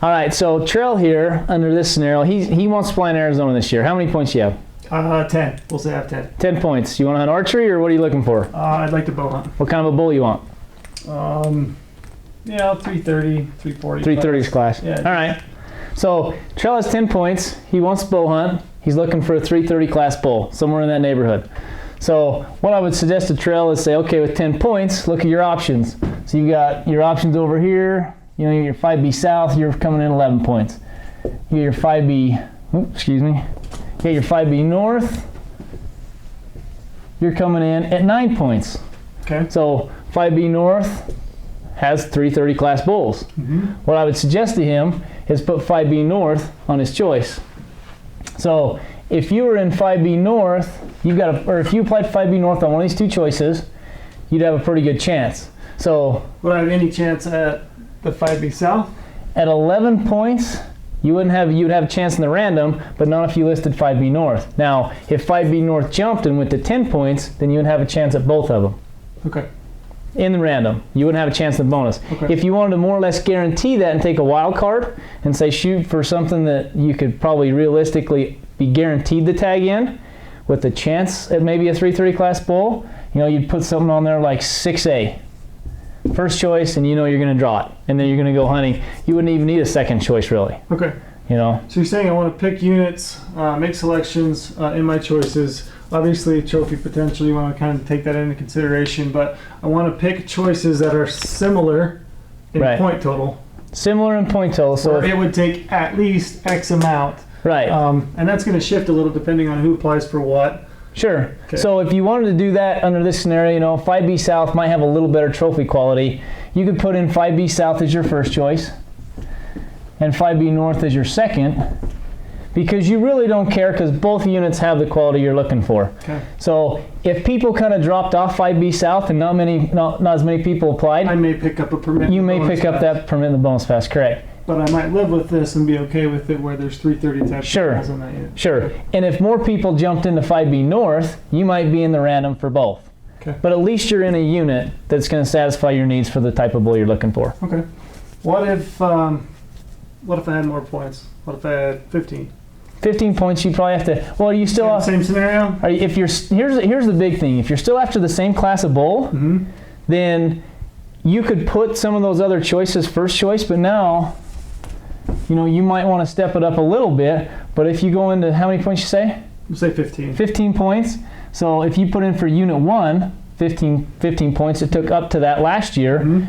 All right, so Trail here, under this scenario, he wants to fly in Arizona this year. How many points do you have? 10. We'll say I have 10. 10 points. You want to hunt archery, or what are you looking for? I'd like to bow hunt. What kind of a bull you want? Yeah, 330, 340. 330s class. Yeah. All right. So Trail has 10 points. He wants to bow hunt. He's looking for a 330 class bull, somewhere in that neighborhood. So what I would suggest to Trail is say, okay, with 10 points, look at your options. So you got your options over here. You know, your 5B South, you're coming in 11 points. You get your 5B, excuse me. You get your 5B North, you're coming in at 9 points. Okay. So 5B North has 330 class bulls. What I would suggest to him is put 5B North on his choice. So if you were in 5B North, or if you applied 5B North on one of these two choices, you'd have a pretty good chance. So would I have any chance at the 5B South? At 11 points, you'd have a chance in the random, but not if you listed 5B North. Now, if 5B North jumped and went to 10 points, then you would have a chance at both of them. Okay. In the random, you wouldn't have a chance in the bonus. Okay. If you wanted to more or less guarantee that and take a wild card and say shoot for something that you could probably realistically be guaranteed the tag in, with a chance at maybe a 330 class bull, you know, you'd put something on there like 6A. First choice, and you know you're going to draw it, and then you're going to go hunting. You wouldn't even need a second choice, really. Okay. You know. So you're saying I want to pick units, make selections in my choices. Obviously, trophy potential, you want to kind of take that into consideration, but I want to pick choices that are similar in point total. Similar in point total. So it would take at least X amount. Right. And that's going to shift a little depending on who applies for what. Sure. Okay. So if you wanted to do that under this scenario, you know, 5B South might have a little better trophy quality. You could put in 5B South as your first choice and 5B North as your second, because you really don't care, because both units have the quality you're looking for. Okay. So if people kind of dropped off 5B South and not as many people applied, I may pick up a permit. You may pick up that permit in the bonus pass, correct. But I might live with this and be okay with it where there's 330 type sure. on that unit. Sure. And if more people jumped into 5B North, you might be in the random for both. Okay. But at least you're in a unit that's going to satisfy your needs for the type of bull you're looking for. Okay. What if I had more points? What if I had 15? 15 points, you probably have to. Well, are you still same scenario? If you're here's the big thing. If you're still after the same class of bull, then you could put some of those other choices first choice. But now, you know, you might want to step it up a little bit. But if you go into how many points you say? We'll say 15. 15 points. So if you put in for unit 1, 15 points, it took up to that last year.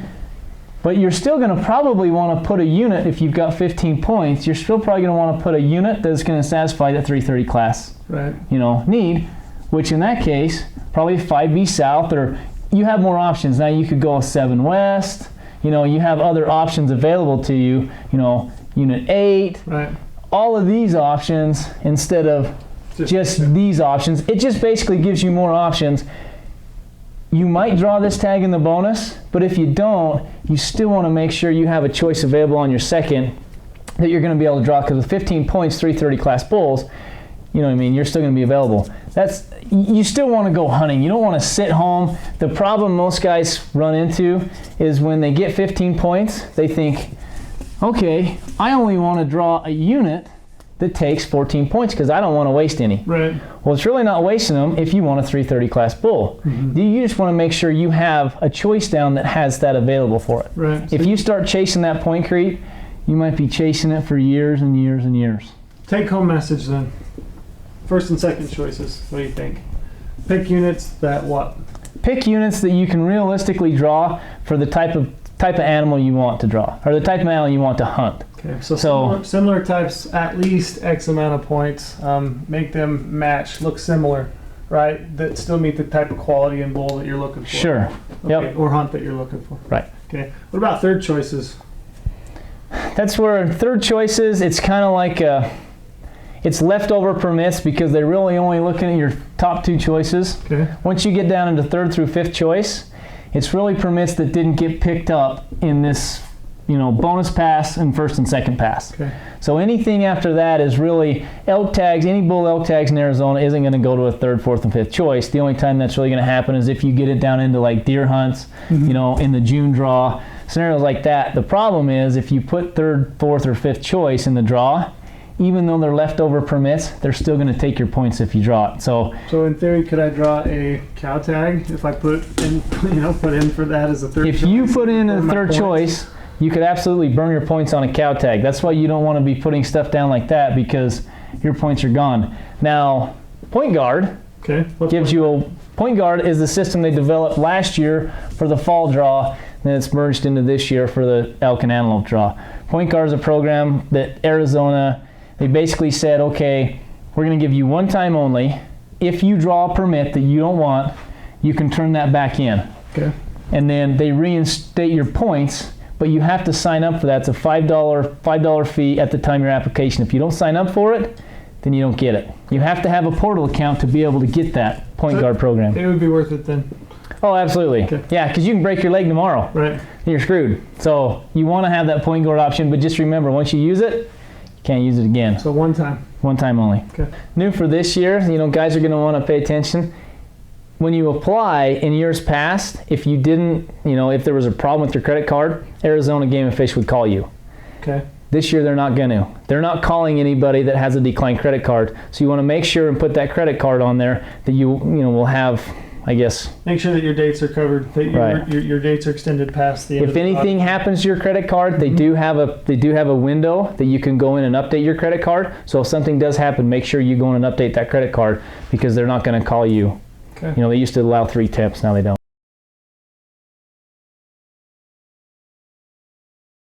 But you're still going to probably want to put a unit, if you've got 15 points, you're still probably going to want to put a unit that's going to satisfy the 330 class need, which in that case, probably 5B South, or you have more options. Now you could go 7 West, you know, you have other options available to you, you know, unit 8, all of these options instead of just these options. It just basically gives you more options. You might draw this tag in the bonus, but if you don't, you still want to make sure you have a choice available on your second that you're going to be able to draw, because with 15 points, 330 class bulls, you know what I mean, you're still going to be available. You still want to go hunting. You don't want to sit home. The problem most guys run into is when they get 15 points, they think, okay, I only want to draw a unit that takes 14 points because I don't want to waste any. Right. Well, it's really not wasting them if you want a 330 class bull. You just want to make sure you have a choice down that has that available for it. Right. If you start chasing that point creep, you might be chasing it for years and years and years. Take home message then. First and second choices. What do you think? Pick units that what? Pick units that you can realistically draw for the type of animal you want to draw, or the type of animal you want to hunt. Okay, so similar types, at least X amount of points. Make them match, look similar, right? That still meet the type of quality and bull that you're looking for. Sure. Okay, or hunt that you're looking for. Right. Okay. What about third choices? That's where third choices, it's kind of like it's leftover permits, because they're really only looking at your top 2 choices. Okay. Once you get down into third through 5th choice, it's really permits that didn't get picked up in this, you know, bonus pass and first and second pass. Okay. So anything after that is really elk tags. Any bull elk tags in Arizona isn't going to go to a 3rd, 4th, and 5th choice. The only time that's really going to happen is if you get it down into like deer hunts, you know, in the June draw, scenarios like that. The problem is if you put third, fourth, or fifth choice in the draw, even though they're leftover permits, they're still going to take your points if you draw it. So in theory, could I draw a cow tag if I put in for that as a third choice? If you put in a third choice, you could absolutely burn your points on a cow tag. That's why you don't want to be putting stuff down like that, because your points are gone. Now, PointGuard gives you a PointGuard is the system they developed last year for the fall draw, and it's merged into this year for the elk and antelope draw. PointGuard is a program that Arizona, they basically said, okay, we're going to give you one time only. If you draw a permit that you don't want, you can turn that back in. Okay. And then they reinstate your points, but you have to sign up for that. It's a $5 fee at the time of your application. If you don't sign up for it, then you don't get it. You have to have a portal account to be able to get that PointGuard program. It would be worth it then. Oh, absolutely. Okay. Yeah, because you can break your leg tomorrow. Right. You're screwed. So you want to have that PointGuard option, but just remember, once you use it, you can't use it again. So one time. One time only. Okay. New for this year, guys are going to want to pay attention. When you apply in years past, if you didn't, if there was a problem with your credit card, Arizona Game and Fish would call you. Okay. This year they're not going to. They're not calling anybody that has a declined credit card. So you want to make sure and put that credit card on there that you will have, I guess. Make sure that your dates are covered. That your dates are extended past the end. If anything happens to your credit card, they do have a window that you can go in and update your credit card. So if something does happen, make sure you go in and update that credit card, because they're not going to call you. Okay. They used to allow 3 temps, now they don't.